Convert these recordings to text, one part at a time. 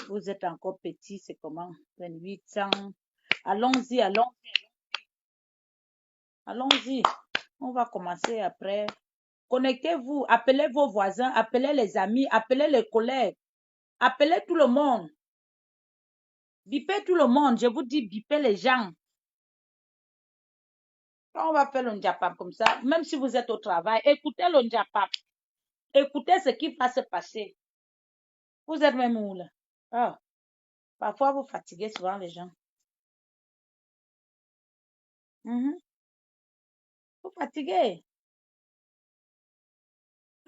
Vous êtes encore petit, c'est comment? 28 ans. Allons-y, allons-y. On va commencer après. Connectez-vous, appelez vos voisins, appelez les amis, appelez les collègues, appelez tout le monde. Bipez tout le monde, je vous dis, bipez les gens. Quand on va faire le Njapap comme ça, même si vous êtes au travail, écoutez le Njapap. Écoutez ce qui va se passer. Vous êtes même où là? Ah, parfois vous fatiguez souvent les gens. Vous fatiguez.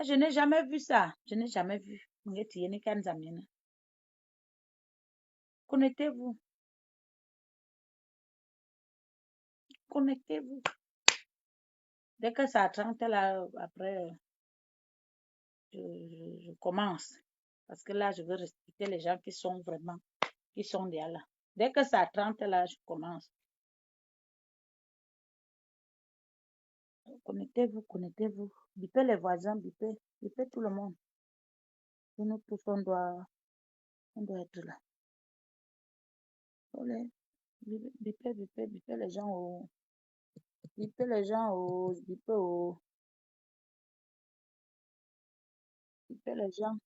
Je n'ai jamais vu ça. Je n'ai jamais vu. Connectez-vous. Connectez-vous. Dès que ça trente là, après, je commence. Parce que là, je veux respecter les gens qui sont vraiment, qui sont déjà là. Dès que ça trente là, je commence. Connectez-vous, connectez-vous. Bipez les voisins, bipez tout le monde. Et nous tous, on doit être là. Allez, bipez les gens au... Bipez les gens au... Bipez au... Bipez les gens.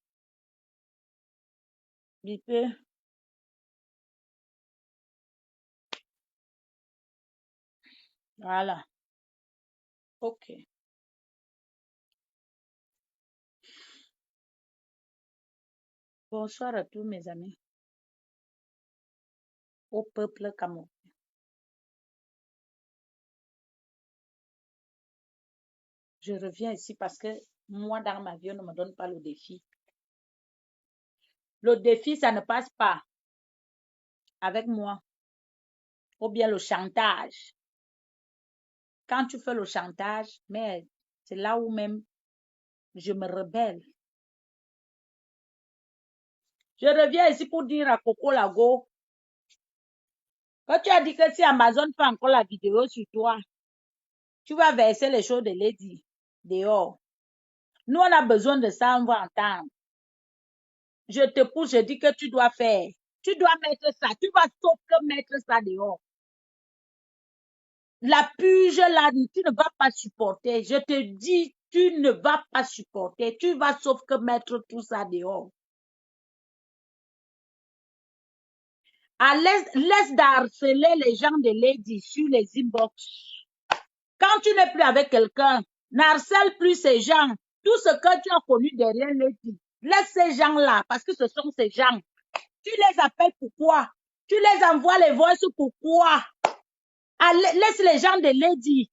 Bipez. Voilà. OK. Bonsoir à tous mes amis. Au peuple camerounais. Je reviens ici parce que moi, dans ma vie, on ne me donne pas le défi. Le défi, ça ne passe pas avec moi. Ou bien le chantage. Quand tu fais le chantage, mais c'est là où même je me rebelle. Je reviens ici pour dire à Coco Lago, quand tu as dit que si Amazon fait encore la vidéo sur toi, tu vas verser les choses de Lady dehors. Nous, on a besoin de ça, on va entendre. Je te pousse, je dis que tu dois faire. Tu dois mettre ça. Tu vas sauf que mettre ça dehors. La purge là, tu ne vas pas supporter. Je te dis, tu ne vas pas supporter. Tu vas sauf que mettre tout ça dehors. Laisse d'harceler les gens de Lady sur les inbox. Quand tu n'es plus avec quelqu'un, n'harcèle plus ces gens. Tout ce que tu as connu derrière Lady, laisse ces gens-là, parce que ce sont ces gens. Tu les appelles pourquoi? Tu les envoies les voices pourquoi? Laisse les gens de Lady.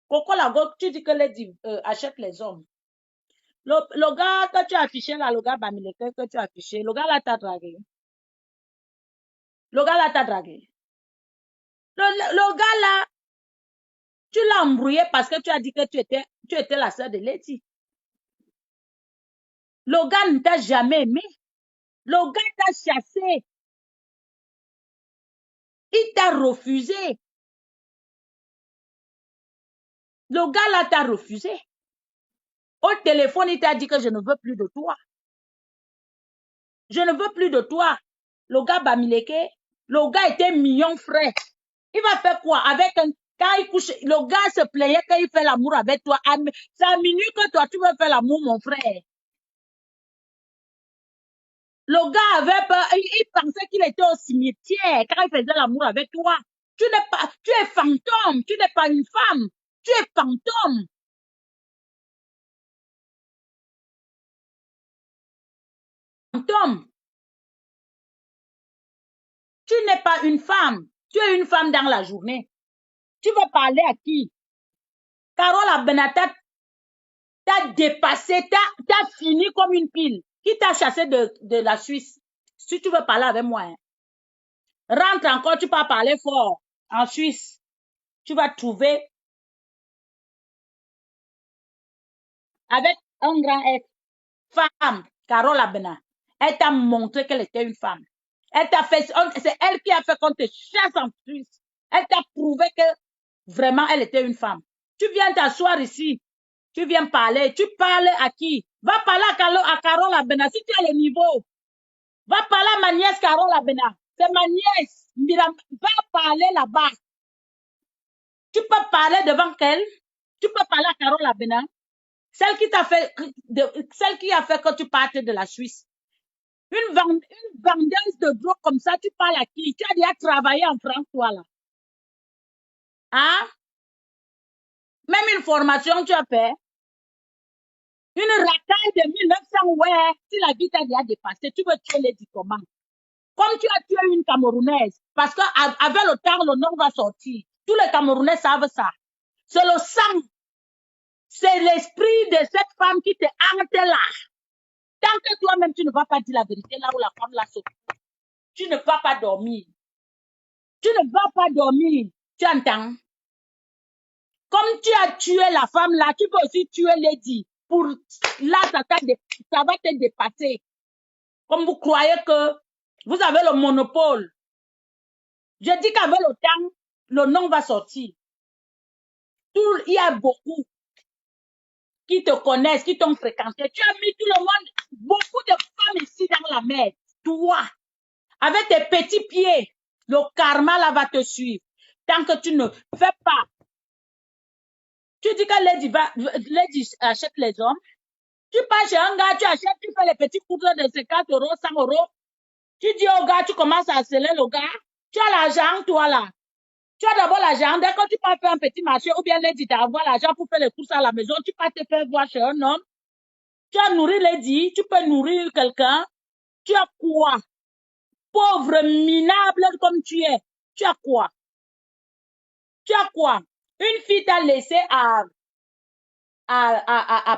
Coco Lago, tu dis que Lady achète les hommes. Le gars que tu as affiché là, le gars Bamileke que tu as affiché, le gars là t'a dragué. Le gars là t'a dragué. Le gars là, tu l'as embrouillé parce que tu as dit que tu étais la sœur de Lady. Le gars ne t'a jamais aimé. Le gars t'a chassé. Il t'a refusé. Le gars là t'a refusé. Au téléphone, il t'a dit que je ne veux plus de toi. Je ne veux plus de toi. Le gars Bamileke, le gars était mignon frère. Il va faire quoi avec un... Quand il couche, le gars se plaignait quand il fait l'amour avec toi. C'est à minuit que toi, tu veux faire l'amour, mon frère. Le gars avait peur, il pensait qu'il était au cimetière quand il faisait l'amour avec toi. Tu es fantôme, tu n'es pas une femme. Tu es fantôme. Fantôme. Tu n'es pas une femme. Tu es une femme dans la journée. Tu veux parler à qui? Carole Abenatat t'a dépassé, t'as fini comme une pile. Qui t'a chassé de la Suisse? Si tu veux parler avec moi, hein. Rentre encore, tu peux parler fort. En Suisse, tu vas trouver avec un grand F, femme, Carole Abena. Elle t'a montré qu'elle était une femme. Elle t'a fait, c'est elle qui a fait qu'on te chasse en Suisse. Elle t'a prouvé que vraiment elle était une femme. Tu viens t'asseoir ici. Tu viens parler. Tu parles à qui? Va parler à Carole Abena si tu as le niveau. Va parler à ma nièce Carole Abena. C'est ma nièce. Va parler là-bas. Tu peux parler devant elle. Tu peux parler à Carole Abena. Celle qui a fait que tu partes de la Suisse. Une vendeuse de drogue comme ça, tu parles à qui? Tu as déjà travaillé en France, toi, là. Hein? Même une formation, tu as fait. Une racaille de 1900, ouais. Si la vie t'a déjà dépassé, tu veux tuer les comment? Comme tu as tué une Camerounaise. Parce qu'avec le temps, le nom va sortir. Tous les Camerounais savent ça. C'est le sang. C'est l'esprit de cette femme qui te hante là. Tant que toi-même, tu ne vas pas dire la vérité là où la femme l'a sauté, tu ne vas pas dormir. Tu ne vas pas dormir. Tu entends? Comme tu as tué la femme là, tu peux aussi tuer Lady. Pour là, ça va te dépasser. Comme vous croyez que vous avez le monopole. Je dis qu'avec le temps, le nom va sortir. Il y a beaucoup qui te connaissent, qui t'ont fréquenté. Tu as mis tout le monde, beaucoup de femmes ici dans la mer. Toi, avec tes petits pieds, le karma là va te suivre. Tant que tu ne fais pas. Tu dis que Lady achète les hommes. Tu pars chez un gars, tu achètes, tu fais les petits couples de 50 €, 100 €. Tu dis au gars, tu commences à sceller le gars. Tu as l'argent, toi là. Tu as d'abord l'argent. Dès que tu pars faire un petit marché, ou bien Lady t'envoie l'argent pour faire les courses à la maison, tu pars te faire voir chez un homme. Tu as nourri Lady, tu peux nourrir quelqu'un. Tu as quoi? Pauvre, minable comme tu es. Tu as quoi? Tu as quoi? Une fille t'a laissé à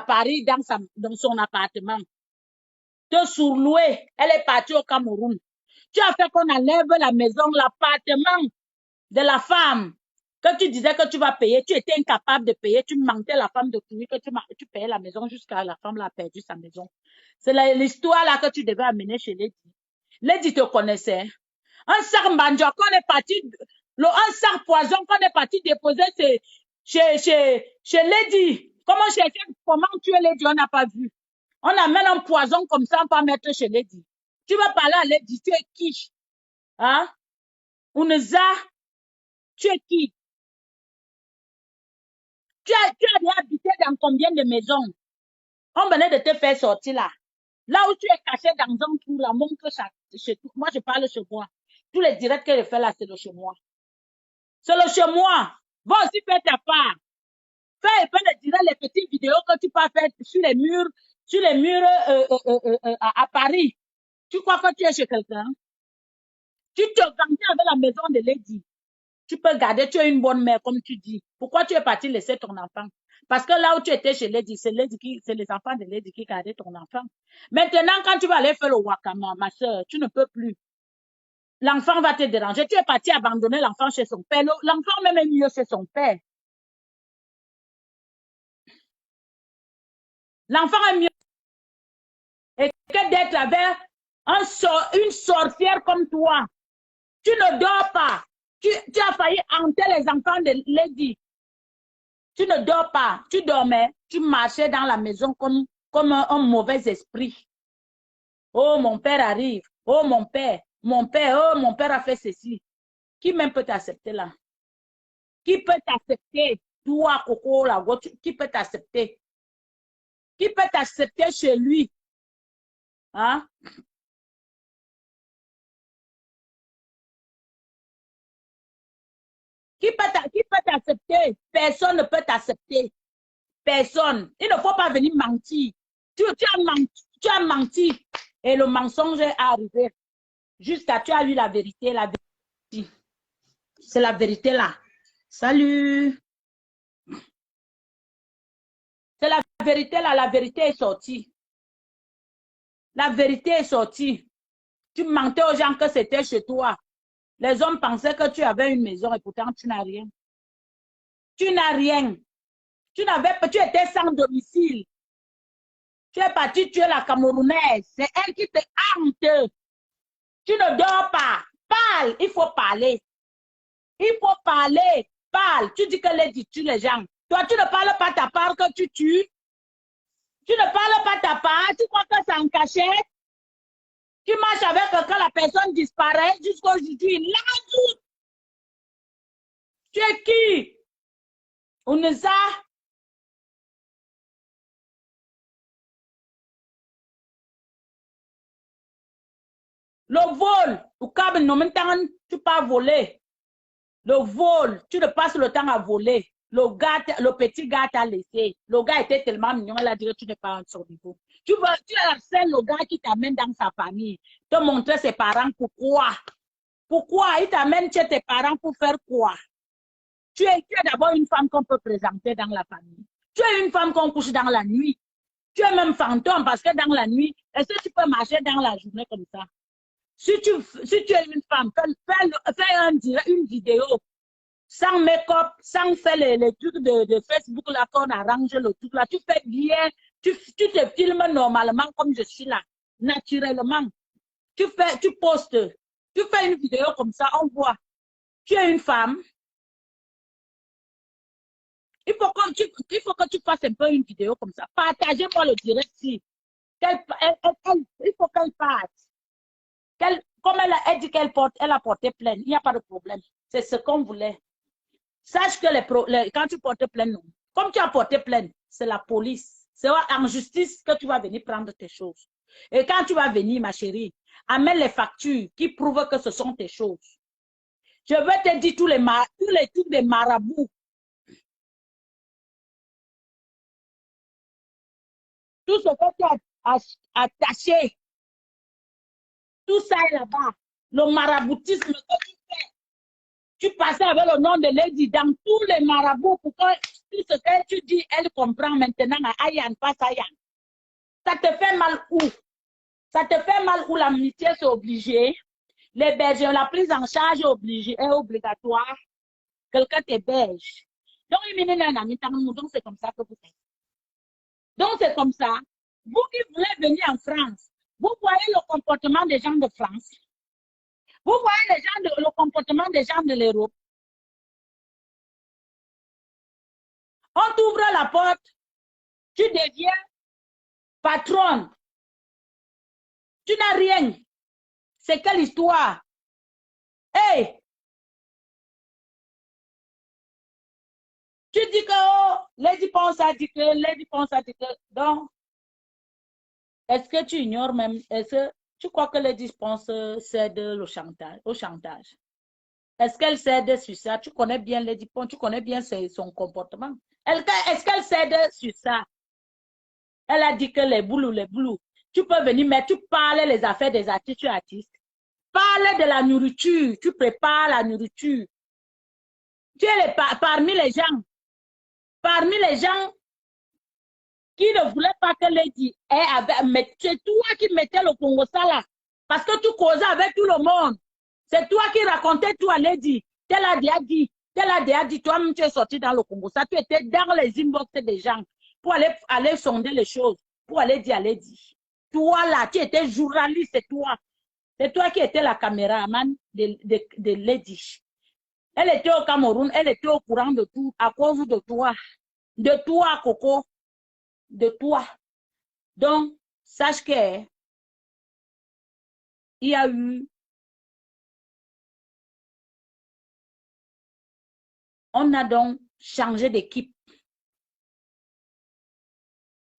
Paris dans son appartement. Te surlouer. Elle est partie au Cameroun. Tu as fait qu'on enlève la maison, l'appartement de la femme que tu disais que tu vas payer. Tu étais incapable de payer. Tu mentais la femme de Koui que tu payais la maison jusqu'à la femme l'a perdu sa maison. C'est l'histoire là que tu devais amener chez Lady. Lady te connaissait. Un sac banjo qu'on est parti, un sac poison qu'on est parti déposer chez Lady. Comment tuer Lady, on n'a pas vu. On amène un poison comme ça, on va mettre chez Lady. Tu vas parler à Lady, tu es qui? Hein? Ouneza, tu es qui? Tu as déjà habité dans combien de maisons? On venait de te faire sortir là. Là où tu es caché dans un trou, là, montre ça. Moi, je parle chez moi. Tous les directs que je fais là, c'est le chez moi. C'est le chez moi. Va aussi faire ta part. Fais les directs, les petites vidéos que tu peux faire sur les murs à Paris. Tu crois que tu es chez quelqu'un? Tu te vantais avec la maison de Lady. Tu peux garder, tu es une bonne mère, comme tu dis. Pourquoi tu es parti laisser ton enfant? Parce que là où tu étais chez Lady, c'est les enfants de Lady qui gardaient ton enfant. Maintenant, quand tu vas aller faire le wakama, ma soeur, tu ne peux plus. L'enfant va te déranger. Tu es parti abandonner l'enfant chez son père. L'enfant même est mieux chez son père. L'enfant est mieux. Et que d'être avec une sorcière comme toi. Tu ne dors pas. Tu as failli hanter les enfants de Lady. Tu ne dors pas. Tu dormais. Tu marchais dans la maison comme un mauvais esprit. Oh, mon père arrive. Oh, mon père. Mon père a fait ceci. Qui même peut t'accepter là? Qui peut t'accepter? Toi, Coco, là, qui peut t'accepter? Qui peut t'accepter chez lui? Hein? Qui peut t'accepter? Personne ne peut t'accepter. Personne. Il ne faut pas venir mentir. Tu as menti. Et le mensonge est arrivé. Jusqu'à tu as eu la vérité. La vérité. C'est la vérité là. Salut. C'est la vérité là. La vérité est sortie. La vérité est sortie. Tu mentais aux gens que c'était chez toi. Les hommes pensaient que tu avais une maison et pourtant tu n'as rien. Tu n'as rien. Tu étais sans domicile. Tu es parti tuer la Camerounaise. C'est elle qui te hante. Tu ne dors pas. Parle. Il faut parler. Il faut parler. Parle. Tu dis que Lady tue les gens. Toi, tu ne parles pas ta part que tu tues. Tu ne parles pas ta part. Tu crois que c'est en cachette. Tu marches avec quand la personne disparaît jusqu'à aujourd'hui. Là, tu es qui? On ne a. Le vol, tu pas voler. Le vol, tu ne passes le temps à voler. Le petit gars t'a laissé. Le gars était tellement mignon, il a dit que tu n'es pas à son niveau. Tu harcèles le gars qui t'amène dans sa famille, te montrer ses parents. Pourquoi? Pourquoi? Il t'amène chez tes parents pour faire quoi? Tu es d'abord une femme qu'on peut présenter dans la famille. Tu es une femme qu'on couche dans la nuit. Tu es même fantôme parce que dans la nuit, est-ce que tu peux marcher dans la journée comme ça? Si tu es une femme, fais une vidéo sans make-up, sans faire les trucs de Facebook là qu'on arrange le truc là. Tu fais bien, tu te filmes normalement comme je suis là, naturellement. Tu postes, tu fais une vidéo comme ça, on voit. Tu es une femme. Il faut que tu fasses un peu une vidéo comme ça. Partagez-moi le direct si. Il faut qu'elle parte. Comme elle dit elle a porté plainte, il n'y a pas de problème. C'est ce qu'on voulait. Sache que quand tu portes plainte, non. Comme tu as porté plainte, c'est la police. C'est en justice que tu vas venir prendre tes choses. Et quand tu vas venir, ma chérie, amène les factures qui prouvent que ce sont tes choses. Je vais te dire tous les trucs des marabouts. Tout ce que tu as attaché, tout ça est là-bas. Le maraboutisme que tu fais. Tu passais avec le nom de Lady dans tous les marabouts pour que tout ce que tu dis, elle comprend maintenant à Ayan, pas Ayan. Ça te fait mal où? Ça te fait mal où l'amitié c'est obligé. L'hébergement, la prise en charge est obligatoire. Quelqu'un t'héberge. Donc, c'est comme ça que vous faites. Donc, c'est comme ça. Vous qui voulez venir en France, vous voyez le comportement des gens de France. Vous voyez le comportement des gens de l'Europe. On t'ouvre la porte, tu deviens patronne. Tu n'as rien. C'est quelle histoire? Hey! Tu dis que, oh, Lady Ponce a dit que, Lady Ponce a dit que. Donc, est-ce que tu ignores même, est-ce que tu crois que Lady Ponce cède au chantage? Est-ce qu'elle cède sur ça? Tu connais bien Lady Ponce, tu connais bien son comportement. Est-ce qu'elle cède sur ça? Elle a dit que les boulous, tu peux venir, mais tu parles les affaires des artistes, tu es artiste. Parle de la nourriture, tu prépares la nourriture. Tu es parmi les gens qui ne voulaient pas que Lady mais c'est toi qui mettais le Congo ça là. Parce que tu causais avec tout le monde. C'est toi qui racontais tout à Lady. Tel a déjà dit, toi-même tu es sorti dans le Congo ça. Tu étais dans les inbox des gens pour aller sonder les choses, pour aller dire à Lady. Toi là, tu étais journaliste, c'est toi. C'est toi qui étais la caméraman de Lady. Elle était au Cameroun, elle était au courant de tout à cause de toi. De toi, Coco. De toi. Donc, sache que il y a eu, on a donc changé d'équipe.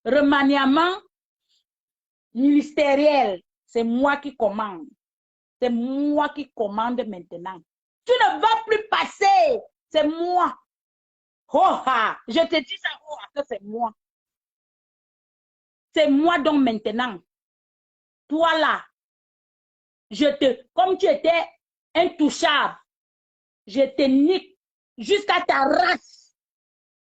Remaniement ministériel, c'est moi qui commande. C'est moi qui commande maintenant. Tu ne vas plus passer. C'est moi. Oh, je te dis ça, oh, que c'est moi. C'est moi donc maintenant. Toi là, comme tu étais intouchable, je te nique jusqu'à ta race.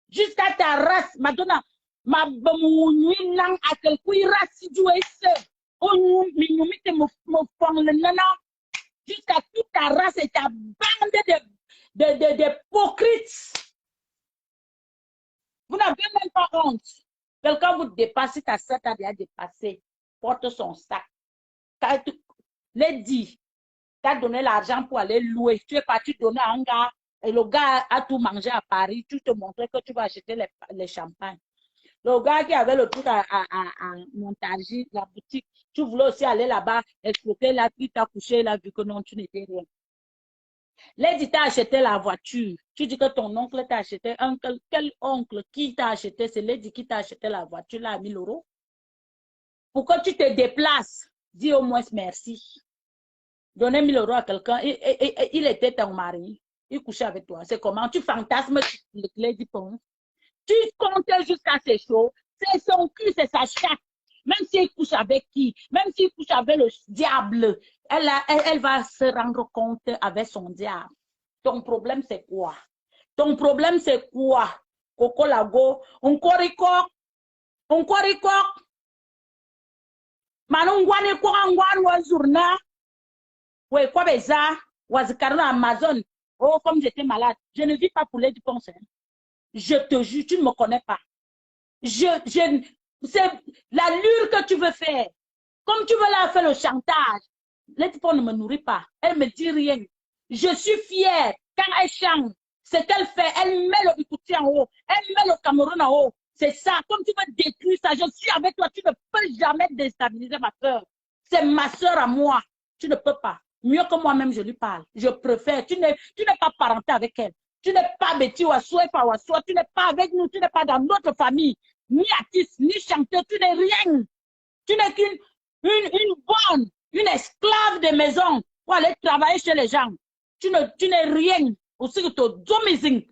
Jusqu'à ta race. Maintenant, ma bamouni lang à quel coup race du esse. On minumite me fond le nana. Jusqu'à toute ta race et ta bande d'hypocrites. Vous n'avez même pas honte. Quelqu'un vous dépasse, ta sœur t'a déjà dépassé. Porte son sac. Les dit, t'as donné l'argent pour aller louer. Tu es parti donner à un gars et le gars a tout mangé à Paris. Tu te montrais que tu vas acheter les champagnes. Le gars qui avait le truc à Montargis, la boutique, tu voulais aussi aller là-bas, exploiter la vie, t'as couché, il a vu que non, tu n'étais rien. Lady t'a acheté la voiture. Tu dis que ton oncle t'a acheté. Uncle, quel oncle? Qui t'a acheté? C'est Lady qui t'a acheté la voiture là à 1000 euros. Pour que tu te déplaces, dis au moins merci. Donner 1000 euros à quelqu'un, il était ton mari. Il couchait avec toi. C'est comment? Tu fantasmes le Lady Pons. Tu comptes jusqu'à ses choses. C'est son cul, c'est sa chatte. Même s'il couche avec qui, même s'il couche avec le diable, elle va se rendre compte avec son diable. Ton problème, c'est quoi? Ton problème, c'est quoi? Coco Lago, on corrico, manungwane kwa ngwan wa journa, ouais, quoi beza, wazikarno Amazon. Oh, comme j'étais malade. Je ne vis pas pour les dépenses. Je te jure, tu ne me connais pas. C'est l'allure que tu veux faire. Comme tu veux la faire le chantage. L'étude ne me nourrit pas. Elle ne me dit rien. Je suis fière. Quand elle chante, ce qu'elle fait, elle met le Bikouti en haut. Elle met le Cameroun en haut. C'est ça. Comme tu veux détruire ça, je suis avec toi. Tu ne peux jamais déstabiliser ma soeur. C'est ma soeur à moi. Tu ne peux pas. Mieux que moi-même, je lui parle. Je préfère. Tu n'es pas parenté avec elle. Tu n'es pas Betty Wassou, tu n'es pas avec nous, tu n'es pas dans notre famille, ni artiste, ni chanteur, tu n'es rien. Tu n'es qu'une bonne, une esclave de maison pour aller travailler chez les gens. Tu n'es rien. Aussi que ton domicile.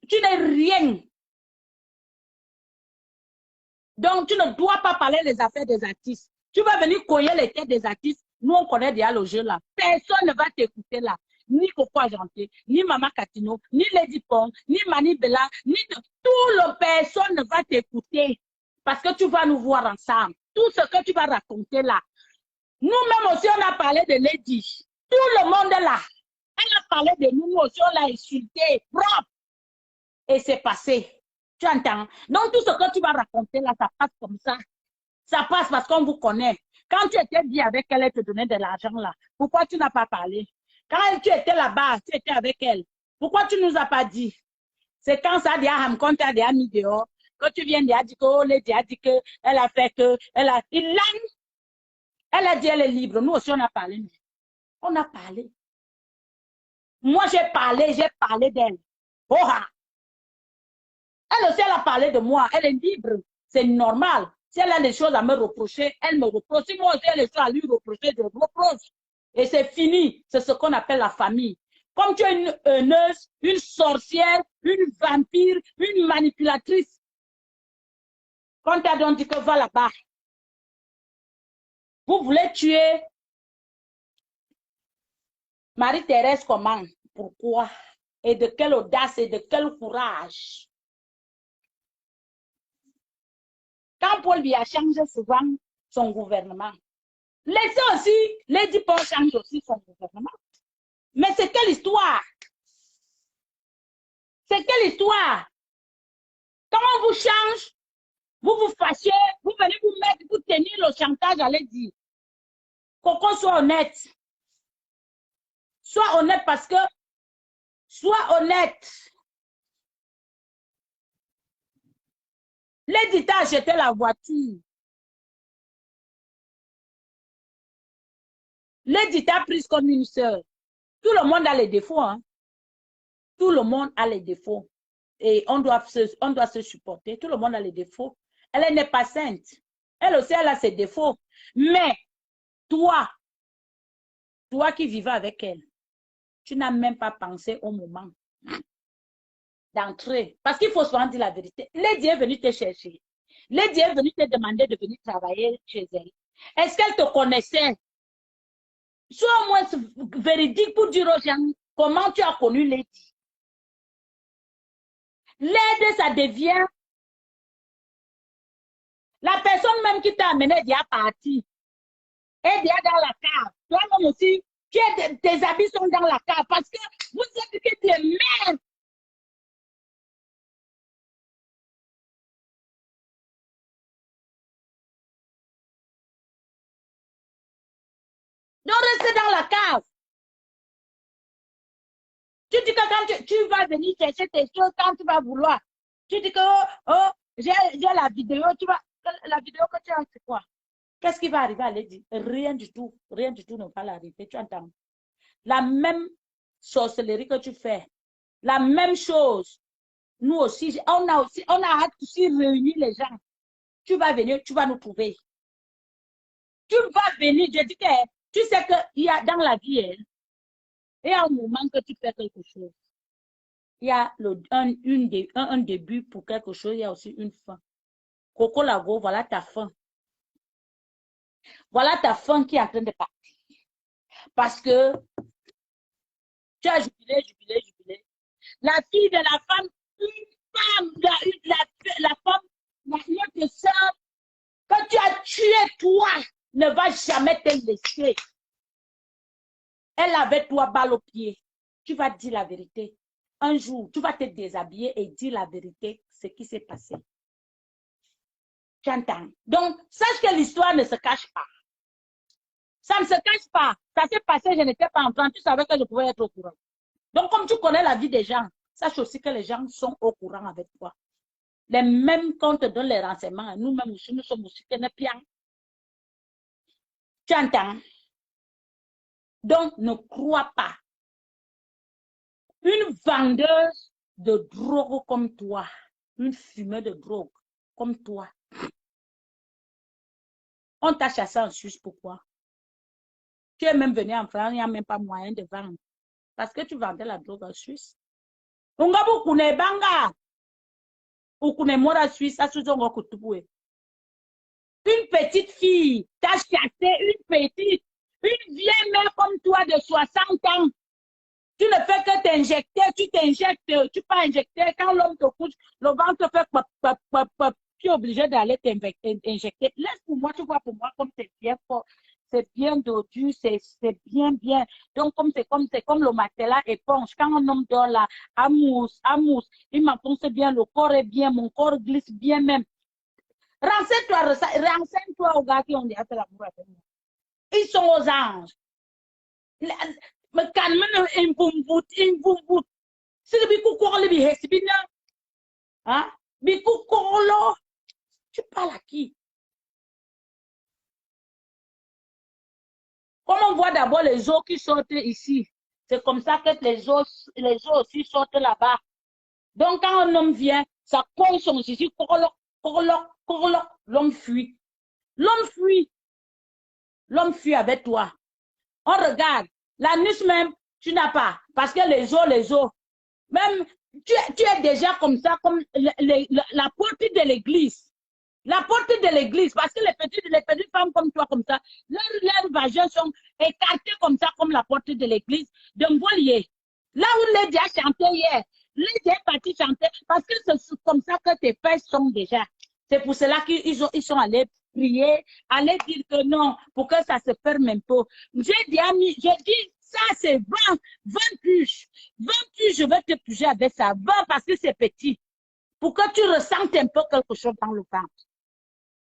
Tu n'es rien. Donc, tu ne dois pas parler des affaires des artistes. Tu vas venir cogner les têtes des artistes. Nous, on connaît déjà le jeu là. Personne ne va t'écouter là. Ni Coco Agenté, ni Mama Catino, ni Lady Pong, ni Mani Bella, ni tout le personne ne va t'écouter. Parce que tu vas nous voir ensemble. Tout ce que tu vas raconter là. Nous-mêmes aussi, on a parlé de Lady. Tout le monde est là. Elle a parlé de nous, nous aussi, on l'a insulté. Propre. Et c'est passé. Tu entends? Donc, tout ce que tu vas raconter là, ça passe comme ça. Ça passe parce qu'on vous connaît. Quand tu étais bien avec elle, elle te donnait de l'argent là. Pourquoi tu n'as pas parlé? Quand tu étais là-bas, tu étais avec elle. Pourquoi tu ne nous as pas dit? C'est quand ça quand tu as déjà mis dehors, que tu viens de dire que oh, Lady a dit que, elle a fait que, elle a dit elle est libre. Nous aussi, on a parlé. On a parlé. Moi, j'ai parlé d'elle. Oh, ah. Elle aussi, elle a parlé de moi. Elle est libre. C'est normal. Si elle a des choses à me reprocher, elle me reproche. Si moi aussi, elle a des choses à lui reprocher, je reproche. Et c'est fini. C'est ce qu'on appelle la famille. Comme tu es une heuneuse, une sorcière, une vampire, une manipulatrice, quand tu as donc dit que va là-bas, vous voulez tuer Marie-Thérèse comment? Pourquoi? Et de quelle audace et de quel courage? Quand Paul Biya change souvent son gouvernement, laissez aussi, Lady Paul change aussi son gouvernement. Mais c'est quelle histoire? C'est quelle histoire? Quand on vous change, vous vous fâchez, vous venez vous mettre, vous tenir le chantage, allez dire. Qu'on soit honnête. Sois honnête parce que, sois honnête. Lady t'a acheté la voiture. Lady t'a prise comme une sœur. Tout le monde a les défauts. Hein? Tout le monde a les défauts. Et on doit se supporter. Tout le monde a les défauts. Elle n'est pas sainte. Elle aussi, elle a ses défauts. Mais toi qui vivais avec elle, tu n'as même pas pensé au moment d'entrer. Parce qu'il faut souvent dire la vérité. Lady est venue te chercher. Lady est venue te demander de venir travailler chez elle. Est-ce qu'elle te connaissait? Sois au moins véridique pour dire aux gens comment tu as connu Lady. L'aide, ça devient la personne même qui t'a amené déjà parti. Et déjà dans la cave. Toi-même aussi, tes habits sont dans la cave parce que vous êtes que des mères. Donc restez dans la cave. Tu dis que quand tu vas venir chercher tes choses, quand tu vas vouloir, tu dis que oh, j'ai la vidéo, la vidéo que tu as, c'est quoi? Qu'est-ce qui va arriver à Lady? Rien du tout ne va l'arriver, tu entends? La même sorcellerie que tu fais, la même chose. Nous aussi, on a aussi réuni les gens. Tu vas venir, tu vas nous trouver. Tu vas venir, je dis que tu sais qu'il y a dans la vie, il y a un moment que tu fais quelque chose. Il y a un début pour quelque chose, il y a aussi une fin. Coco Lago, voilà ta fin. Voilà ta fin qui est en train de partir. Parce que tu as jubilé. La fille de la femme, une femme, la femme, notre soeur, quand tu as tué toi, ne va jamais te laisser. Elle avait toi balle au pied. Tu vas dire la vérité. Un jour, tu vas te déshabiller et dire la vérité, ce qui s'est passé. Tu entends? Donc, sache que l'histoire ne se cache pas. Ça ne se cache pas. Ça s'est passé, je n'étais pas en train. Tu savais que je pouvais être au courant. Donc, comme tu connais la vie des gens, sache aussi que les gens sont au courant avec toi. Les mêmes qu'on te donne les renseignements, nous-mêmes aussi, nous sommes aussi bien. Tu entends? Donc, ne crois pas. Une vendeuse de drogue comme toi, une fumée de drogue comme toi, on t'a chassé en Suisse, pourquoi? Tu es même venu en France, il n'y a même pas moyen de vendre. Parce que tu vendais la drogue en Suisse. Une petite fille t'a chassé, une vieille mère comme toi de 60 ans. Tu ne fais que t'injecter, tu peux injecter. Quand l'homme te couche, le ventre fait pop, pop, pop, pop. Tu es obligé d'aller t'injecter. Laisse pour moi, tu vois pour moi comme c'est bien fort, c'est bien dodu, c'est bien. Donc, c'est comme le matelas éponge. Quand un homme dort là, amousse, il m'enfonce bien, le corps est bien, mon corps glisse bien même. Renseigne-toi aux gars qui ont déjà fait l'amour avec moi. Ils sont aux anges. Mais calme un bout. Si le bico corps le bihe, c'est bien. Hein? Bico corps tu parles à qui? Comme on voit d'abord les eaux qui sortent ici, c'est comme ça que les eaux aussi sortent là-bas. Donc quand un homme vient, ça colle son zizi, l'homme fuit. L'homme fuit avec toi. On regarde. La nuit même, tu n'as pas. Parce que les eaux, même, tu es déjà comme ça, comme la porte de l'église. La porte de l'église, parce que les petites femmes comme toi, comme ça, leurs vagins sont écartés comme ça, comme la porte de l'église d'un voilier. Là où Lady a chanté hier, Lady est partie chanter, parce que c'est comme ça que tes fesses sont déjà. C'est pour cela qu'ils sont allés prier, aller dire que non, pour que ça se ferme un peu. J'ai dit, ça c'est 20 puges. 20 puges, je vais te puger avec ça. 20 parce que c'est petit. Pour que tu ressentes un peu quelque chose dans le ventre.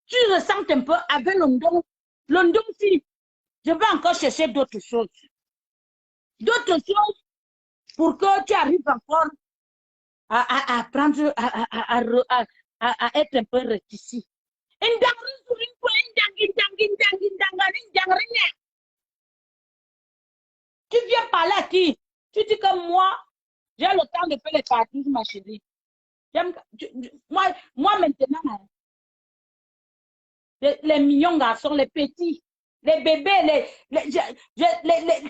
Tu ressentes un peu avec l'ondon. L'ondon, si. Je vais encore chercher d'autres choses. D'autres choses pour que tu arrives encore à prendre, à être un peu réticent. Tu viens parler à qui? Tu dis que moi, j'ai le temps de faire les parties, ma chérie. Moi maintenant, les mignons garçons, les petits, les bébés,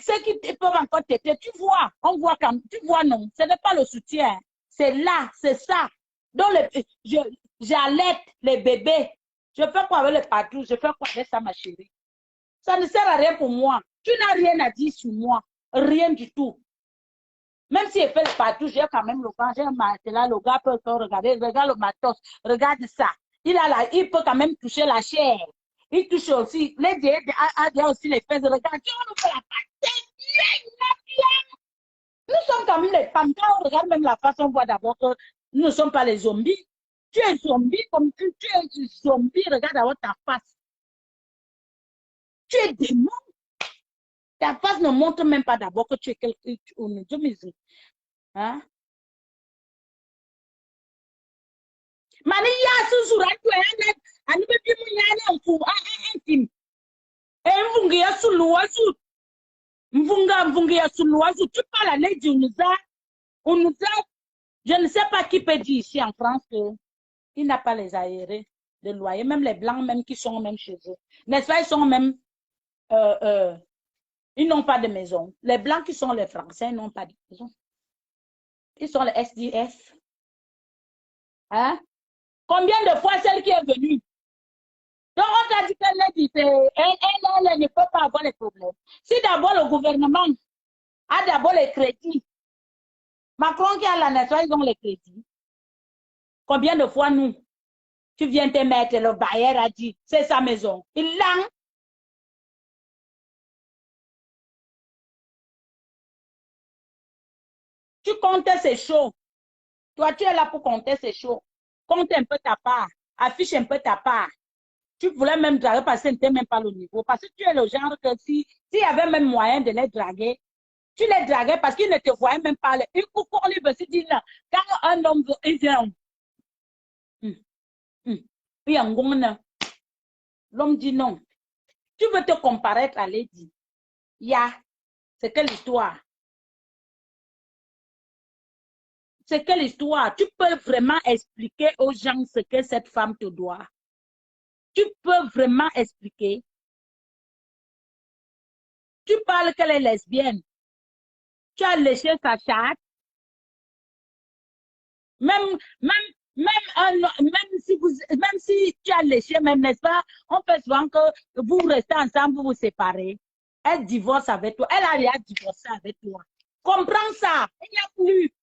ceux qui peuvent encore t'aider, tu vois, on voit quand, tu vois non, ce n'est pas le soutien, c'est là, c'est ça. Donc, j'allaite les bébés. Je fais quoi avec les patrouilles? Je fais quoi avec ça, ma chérie? Ça ne sert à rien pour moi. Tu n'as rien à dire sur moi. Rien du tout. Même si je fais le partout, j'ai quand même le gars, j'ai un matelas, le gars peut regarder, regarde le matos, regarde ça. Il peut quand même toucher la chair. Il touche aussi, les dieux a aussi les fesses, regarde, tu on fait la patte, bien. Nous sommes quand même les femmes, quand on regarde même la face, on voit d'abord que nous ne sommes pas les zombies. Tu es zombie comme tu es zombie, regarde d'abord ta face. Tu es démon. Ta face ne montre même pas d'abord que tu es quelqu'un. Hein? Mani ya susura tu ene ani be bi mu nyane mfu antim. E mvungi ya suluwazu. Mvungi ya suluwazu. Tu parles à l'aide on nous a, je ne sais pas qui peut dire ici en France que il n'a pas les aérés de loyer, même les blancs même qui sont même chez eux. N'est-ce pas, ils sont même ils n'ont pas de maison. Les blancs qui sont les Français n'ont pas de maison. Ils sont les SDF. Hein? Combien de fois celle qui est venue? Donc, on t'a dit qu'elle ne peut pas avoir les problèmes. Si d'abord le gouvernement a d'abord les crédits, Macron qui a la nation, ils ont les crédits. Combien de fois nous, tu viens te mettre, le bailleur a dit, c'est sa maison. Il l'a. Tu comptes, c'est chaud. Toi, tu es là pour compter, c'est chaud. Compte un peu ta part. Affiche un peu ta part. Tu voulais même draguer parce que ce n'était même pas le niveau. Parce que tu es le genre que s'il y avait même moyen de les draguer, tu les draguais parce qu'ils ne te voyaient même pas. Il faut qu'on lui veut se dire là. Quand un homme veut, il vient. L'homme dit non. Tu veux te comparaître à Lady. C'est quelle histoire? C'est quelle histoire? Tu peux vraiment expliquer aux gens ce que cette femme te doit. Tu peux vraiment expliquer. Tu parles qu'elle est lesbienne. Tu as léché sa chatte. Même si tu as léché, même, n'est-ce pas? On peut souvent que vous restez ensemble, vous vous séparez. Elle divorce avec toi. Elle a déjà divorcé avec toi. Comprends ça. Il n'y a plus.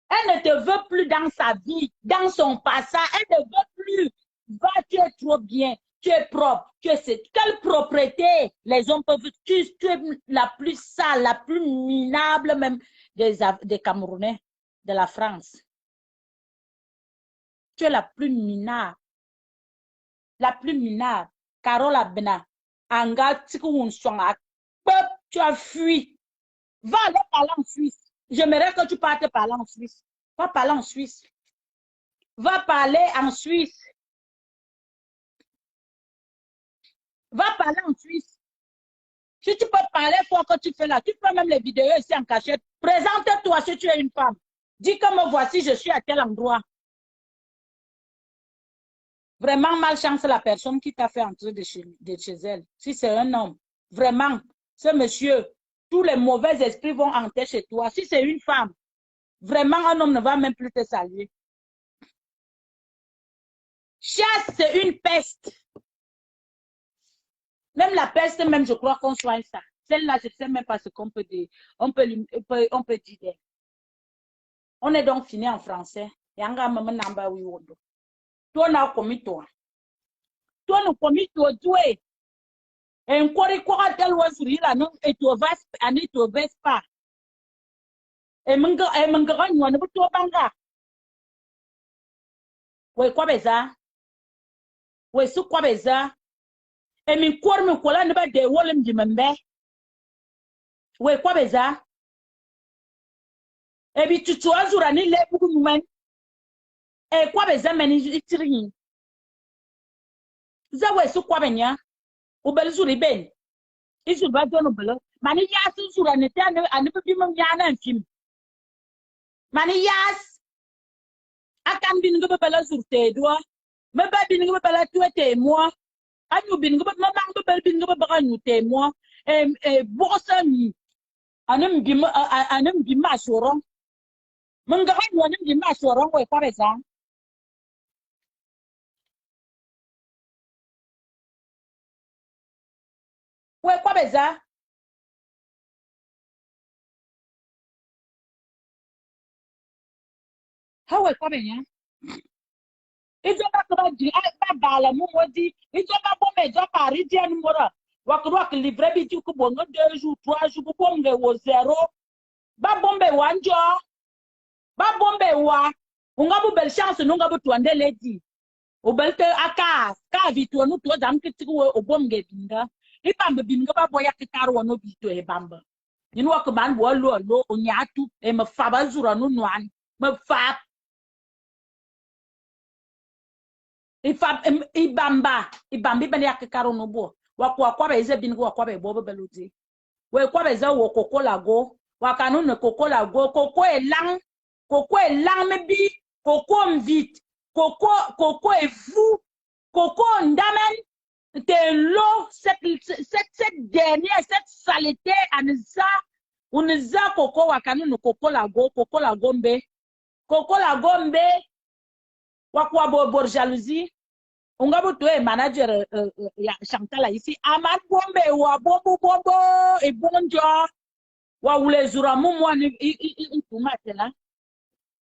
Elle ne te veut plus dans sa vie, dans son passage. Elle ne veut plus. Va, tu es trop bien. Tu es propre. Quelle propriété les hommes peuvent. Tu es la plus sale, la plus minable même des Camerounais, de la France. Tu es la plus minable. La plus minable. Carole Abena. Anga, tu as fui. Va aller parler en Suisse. J'aimerais que tu partes parler en Suisse. Va parler en Suisse. Va parler en Suisse. Va parler en Suisse. Si tu peux parler, il faut que tu fais là. Tu fais même les vidéos ici en cachette. Présente-toi si tu es une femme. Dis que me voici, je suis à tel endroit. Vraiment, malchance la personne qui t'a fait entrer de chez elle. Si c'est un homme, vraiment, ce monsieur, tous les mauvais esprits vont entrer chez toi. Si c'est une femme, vraiment, un homme ne va même plus te saluer. Chasse, c'est une peste. Même la peste, même, je crois qu'on soigne ça. Celle-là, je ne sais même pas ce qu'on peut dire. On peut dire. On est donc fini en français. Yanga maman namba wiwodo. Toi, na commis toi. Toi, nous commis toi, toi. Et quoi tel wasuri là, non, et toi vas, et toi vas pas. Et munga, nous, ne toi banga. Ouais, quoi, beza? Ouais, sous quoi, beza? Et min quoi, ne pas de wolem du membe. Ouais, quoi, beza? Et puis, tu as jour à ni les beaucoup de monde. Et quoi, beza, meni, itiri. Zawe, sous quoi, benya? Ou bel jour, ben. Isu ba dono belo. Mani yas sura ne ta ne bi mum yana film. Mani yas akan bin ngo bela sur te do. Me ba bin ngo bela tu te moi. Anu bin ngo ma bang bel bin ngo ba nu te moi. Bosa ni. Anem bi ma soron. Mun ga hanu anem bi ma soron we kwa beza. We kwa beza. Ha we kwa benya. Ijoba ko ba di ba bala mu modi. Ijoba bo me jo pari di anu mora. Wakroak livre bi ti ko bongo 2 jours 3 jours ko bongo wo zero. Ba bombe wanjo. Ba bombe wa. Unga bu bel chance nunga bu tuande ledi. O belte aka ka vitu anu to dam ki tiku o bomge binga. Ibamba binga ba boya ki karo no bitu e bamba. Ni wa que man bo lo o nyatu e me fa ba zura no noan. Me fa ibamba ibambi bani akikaro no bo. Wa kwa be ze bin wa kwa be bo belodi. We kwa be ze wo koko lago. Wa kanu ne koko lago. Koko e lang. Koko est larme bi, Coco m'vite, Coco est fou, Coco ndamen, t'es l'eau, cette dernière, cette saleté, on nous a Coco wakanu no Coco la gombe, wakwa bo jalousie, on va vous manager Chantal ici, Amad bombe, wa bombo et bonjo, wa ou les uramu moi ni là.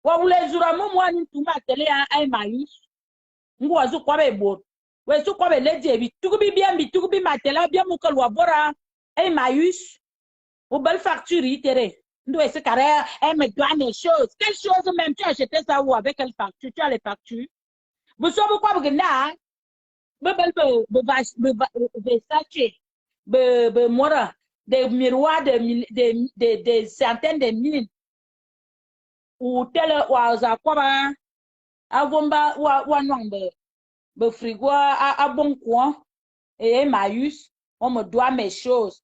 Wa wule zura mumu ni tuma tele ai mayus ngwa zu kwa be bor we zu kwa be leje bi tukubi bien bi tukubi matela bien mu kalwa bora ai mayus au belle facture itere ndo ese carré elle me doit des choses quelle chose même tu as acheté ça ou avec quelle facture tu as les factures vous savez quoi vous na be sache be mora des miroirs de centaines de mille ou tel wa za kwa ba avomba wa nombe be frigo a bon coin et maïs on me doit mes choses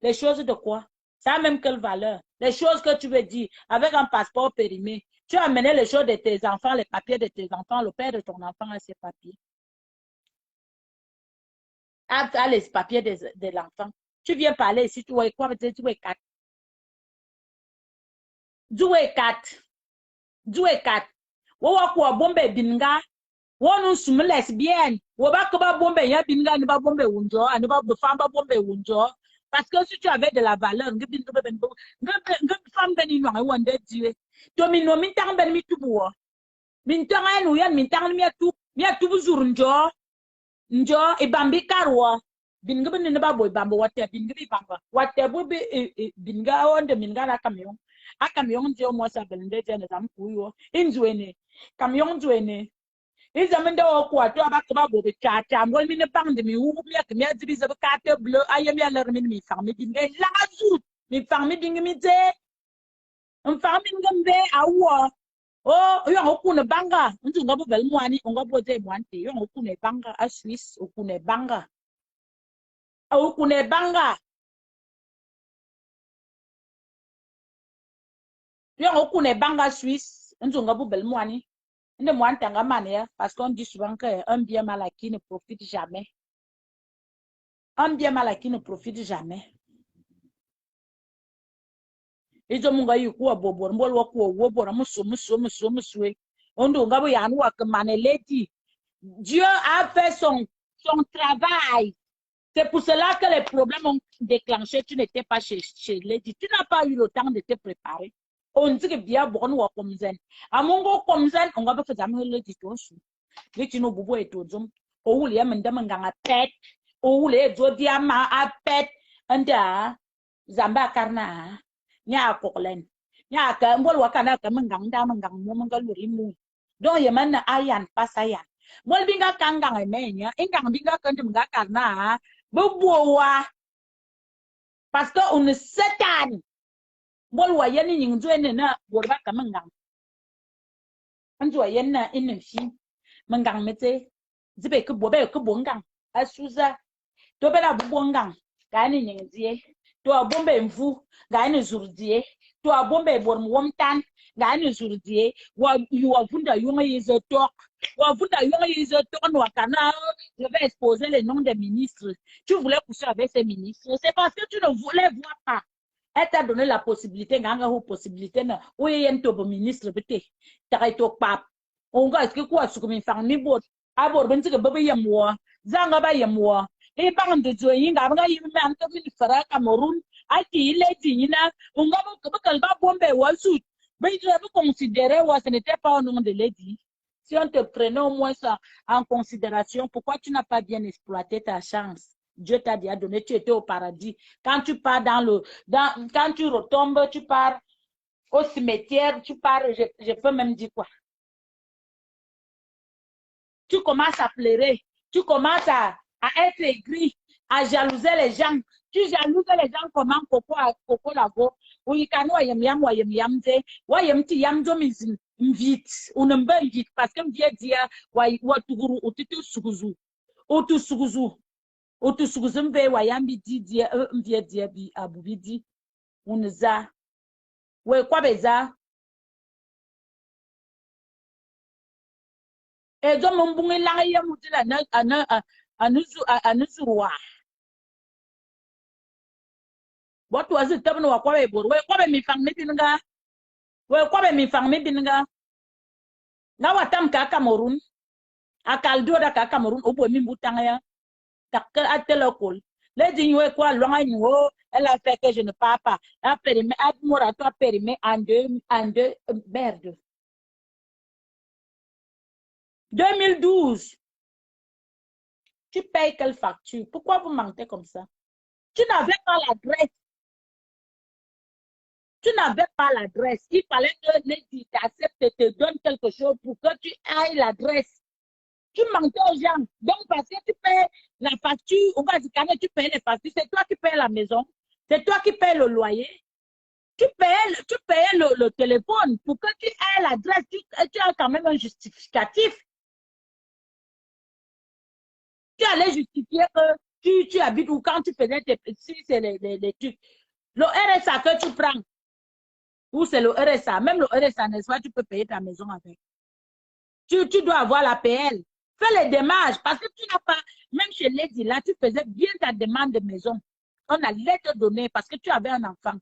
les choses de quoi ça a même quelle valeur les choses que tu veux dire avec un passeport périmé tu as amené les choses de tes enfants les papiers de tes enfants le père de ton enfant a ses papiers a les papiers de l'enfant tu viens parler ici tu vois quoi tu vois quatre wo wa ko bombe binga wonu sum lesbienne wo ba ko ba bombe ya binga ni ba bombe wunjo ani ba famba bombe wunjo parce que si tu avais de la valeur ngi bin ben ngi femme ben ni no wonde diwe to min no min tang ben mi tubu min tang anu yan min tang mi atu buzur njo e bambi karwo bin ngi ben ni ba boy bambo watte bin ngi bamba watte bo be binga wonde min gara camion a camion ndio mo sa belende je na zam kuyo inzuene camion nzuene izamende o kwa to abaka ba bo be tata ngol mi ne bang de mi wu mi ak mi azibi za ka te bleu ayem ya ler mi farmi binga la azut mi farmi binga mi te farmi ngambe awo o yo okune banga nzu ngabo bel mwani ngabo te mwante yo okune banga a Swiss okune banga yo okune banga Suisse nzu ngabo bel mwani ne mwante ngamane ya parce qu'on dit souvent que un bien mal acquis ne profite jamais izo munga yuko bobor mbol wako wobor muso ondo ngabo yanu wakmane lady Dieu a fait son travail. C'est pour cela que les problèmes ont déclenché. Tu n'étais pas chez Lady. Tu n'as pas eu le temps de te préparer. On dit que bien bon ou comme zen. À mon go comme zen, on va faire jamais Lady Tosu. Tu n'as bobo et tout zoom. Ou les amendements à pet. Ou les zodiama à pet. Anda Zamba Karna. Nya Koklen. Nya ka mbol wakana ka mangang mo mangal rimu. Donc yeman ayan pasayan. Mol binga kangang menya ingang binga kandim ga karna bubuwa parce que on setan mol wa yani ning joine na borba kamangang anjo yenna infi mangang mete zibe ke bobe ke bongang asuza to bela bongang gani ning die to bombe mvu gani zurdie to bombe borm womtan gani zurdie wa vunda yonga yezotok je vais exposer les noms des ministres. Tu voulais pousser avec ces ministres. C'est parce que tu ne voulais voir pas. Elle t'a donné la possibilité, oui, il y a un ministre, on va ce quoi, ce que mes familles bot. Abord, ben, c'est que bébé y'a moi. Zanga ba y'a moi. Et par de Dieu, il y a un peu de Fara Cameroun. A qui il est dit, on va pas bomber ou sout. Mais je vais considérer, ce n'était pas au nom de Lady. Si on te prenait au moins ça en considération, pourquoi tu n'as pas bien exploité ta chance? Dieu t'a déjà donné, tu étais au paradis. Quand tu pars quand tu retombes, tu pars au cimetière, tu pars, je peux même dire quoi? Tu commences à pleurer, tu commences à être aigri, à jalouser les gens. Tu jalouses les gens comment Coco Lago. Ou il cano yam yam wa yam te. Wa yam ti yam do vite. Ou ne pas vite. Parce que m'vient dire wa tuguru ou tu suguzu. Ou tu suguzu. Ou tu suguzu mbe wa yam bi di dia m'vient dire bi abubi di. Ou ne za. Ouais quoi beza. Et donc mon bon la yam ou la anuzuwa. What was it? Tell me what we bought. We come me fang me binga. We come me fang me binga. Now what time ka Cameroon? A kaldo da ka Cameroon. Obo mi butanga ya. Takkel a telokol. Les dignes quoi loin nous. Elle a fait que je ne parle pas. A périmé, a morato a périmé en deux, merde. 2012. Tu payes quelle facture? Pourquoi vous mentez comme ça? Tu n'avais pas l'adresse. Tu n'avais pas l'adresse. Il fallait que les t'acceptent et te donne quelque chose pour que tu ailles l'adresse. Tu mentais aux gens. Donc, parce que tu payes la facture, on va dire quand tu payes les factures, c'est toi qui payes la maison. C'est toi qui payes le loyer. Tu payes le téléphone pour que tu aies l'adresse. Tu as quand même un justificatif. Tu allais justifier que tu habites ou quand tu faisais tes petits, c'est les trucs. Le RSA que tu prends. Ou c'est le RSA. Même le RSA, n'est-ce pas, tu peux payer ta maison avec. Tu dois avoir la PL. Fais les démarches parce que tu n'as pas, même chez Lady, là, tu faisais bien ta demande de maison. On allait te donner parce que tu avais un enfant.